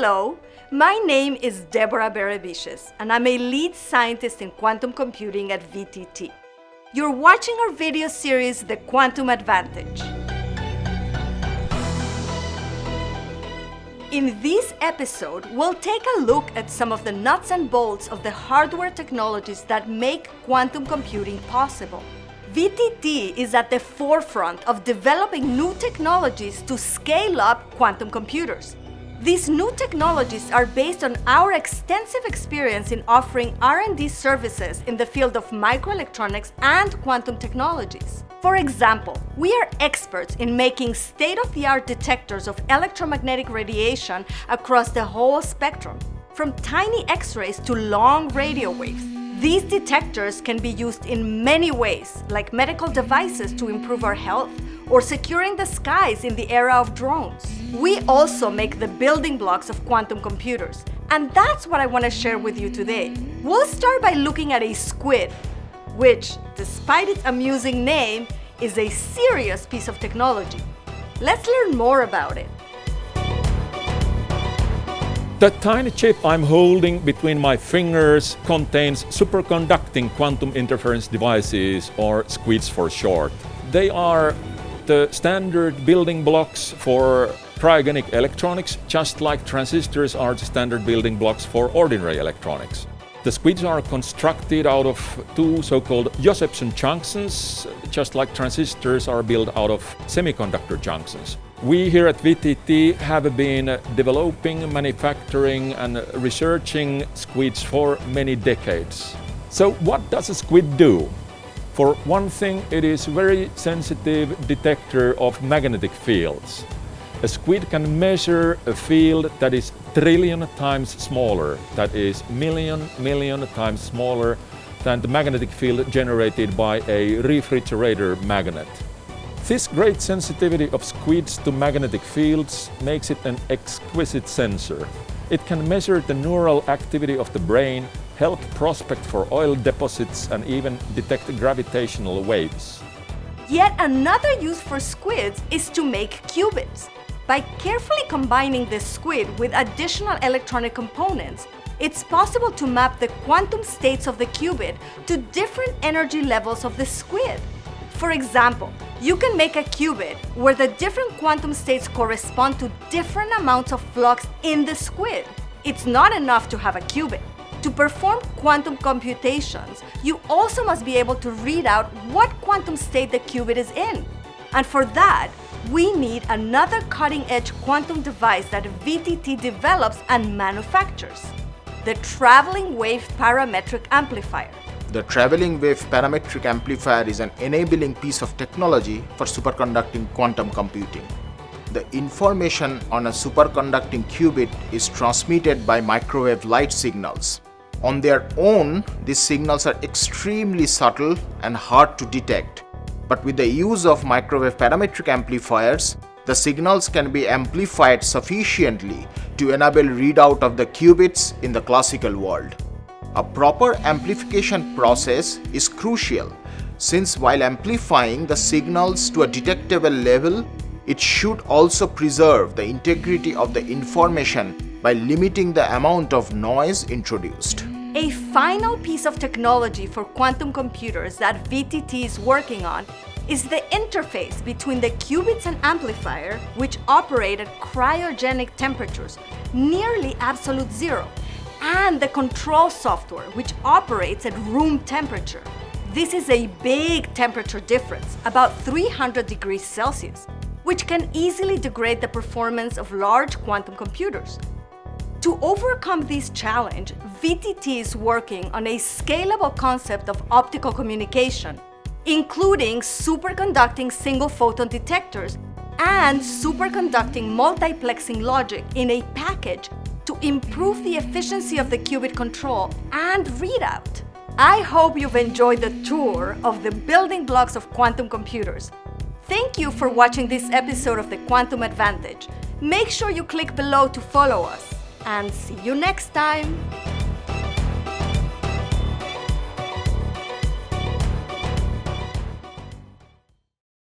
Hello, my name is Deborah Bereviches, and I'm a lead scientist in quantum computing at VTT. You're watching our video series, The Quantum Advantage. In this episode, we'll take a look at some of the nuts and bolts of the hardware technologies that make quantum computing possible. VTT is at the forefront of developing new technologies to scale up quantum computers. These new technologies are based on our extensive experience in offering R&D services in the field of microelectronics and quantum technologies. For example, we are experts in making state-of-the-art detectors of electromagnetic radiation across the whole spectrum, from tiny X-rays to long radio waves. These detectors can be used in many ways, like medical devices to improve our health, or securing the skies in the era of drones. We also make the building blocks of quantum computers, and that's what I want to share with you today. We'll start by looking at a SQUID, which, despite its amusing name, is a serious piece of technology. Let's learn more about it. The tiny chip I'm holding between my fingers contains superconducting quantum interference devices, or SQUIDs for short. They are the standard building blocks for cryogenic electronics, just like transistors are the standard building blocks for ordinary electronics. The SQUIDs are constructed out of two so-called Josephson junctions, just like transistors are built out of semiconductor junctions. We here at VTT have been developing, manufacturing and researching SQUIDs for many decades. So what does a SQUID do? For one thing, it is a very sensitive detector of magnetic fields. A SQUID can measure a field that is trillion times smaller, that is million times smaller than the magnetic field generated by a refrigerator magnet. This great sensitivity of SQUIDs to magnetic fields makes it an exquisite sensor. It can measure the neural activity of the brain, help prospect for oil deposits, and even detect gravitational waves. Yet another use for SQUIDs is to make qubits. By carefully combining the SQUID with additional electronic components, it's possible to map the quantum states of the qubit to different energy levels of the SQUID. For example, you can make a qubit where the different quantum states correspond to different amounts of flux in the SQUID. It's not enough to have a qubit. To perform quantum computations, you also must be able to read out what quantum state the qubit is in. And for that, we need another cutting-edge quantum device that VTT develops and manufactures: the Traveling Wave Parametric Amplifier. The Traveling Wave Parametric Amplifier is an enabling piece of technology for superconducting quantum computing. The information on a superconducting qubit is transmitted by microwave light signals. On their own, these signals are extremely subtle and hard to detect. But with the use of microwave parametric amplifiers, the signals can be amplified sufficiently to enable readout of the qubits in the classical world. A proper amplification process is crucial, since while amplifying the signals to a detectable level, it should also preserve the integrity of the information by limiting the amount of noise introduced. A final piece of technology for quantum computers that VTT is working on is the interface between the qubits and amplifier, which operate at cryogenic temperatures, nearly absolute zero, and the control software, which operates at room temperature. This is a big temperature difference, about 300 degrees Celsius, which can easily degrade the performance of large quantum computers. To overcome this challenge, VTT is working on a scalable concept of optical communication, including superconducting single photon detectors and superconducting multiplexing logic in a package to improve the efficiency of the qubit control and readout. I hope you've enjoyed the tour of the building blocks of quantum computers. Thank you for watching this episode of The Quantum Advantage. Make sure you click below to follow us, and see you next time!